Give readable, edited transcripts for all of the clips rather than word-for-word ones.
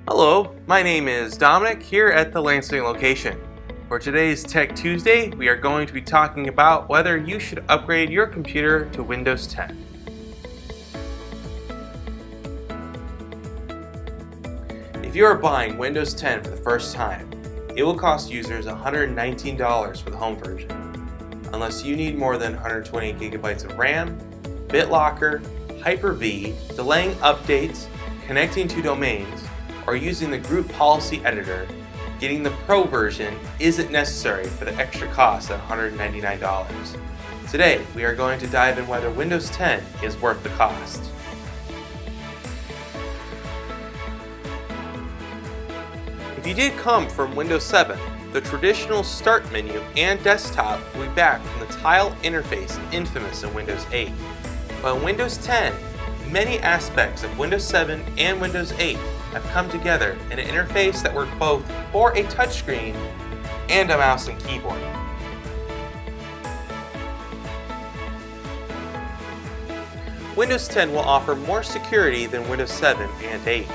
Hello, my name is Dominic here at the Lansing location. For today's Tech Tuesday, we are going to be talking about whether you should upgrade your computer to Windows 10. If you are buying Windows 10 for the first time, it will cost users $119 for the home version. Unless you need more than 128 gigabytes of RAM, BitLocker, Hyper-V, delaying updates, connecting to domains, or using the group policy editor, getting the Pro version isn't necessary for the extra cost of $199. Today, we are going to dive in whether Windows 10 is worth the cost. If you did come from Windows 7, the traditional Start menu and desktop will be back from the tile interface infamous in Windows 8. But in Windows 10, many aspects of Windows 7 and Windows 8 have come together in an interface that works both for a touchscreen and a mouse and keyboard. Windows 10 will offer more security than Windows 7 and 8.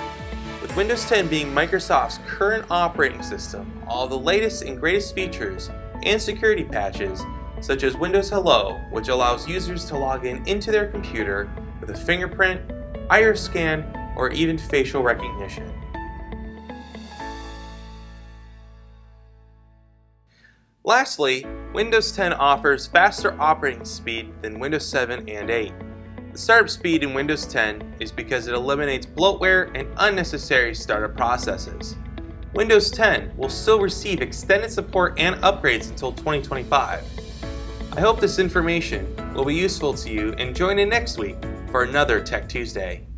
With Windows 10 being Microsoft's current operating system, all the latest and greatest features and security patches, such as Windows Hello, which allows users to log into their computer with a fingerprint, iris scan, or even facial recognition. Lastly, Windows 10 offers faster operating speed than Windows 7 and 8. The startup speed in Windows 10 is because it eliminates bloatware and unnecessary startup processes. Windows 10 will still receive extended support and upgrades until 2025. I hope this information will be useful to you, and join in next week for another Tech Tuesday.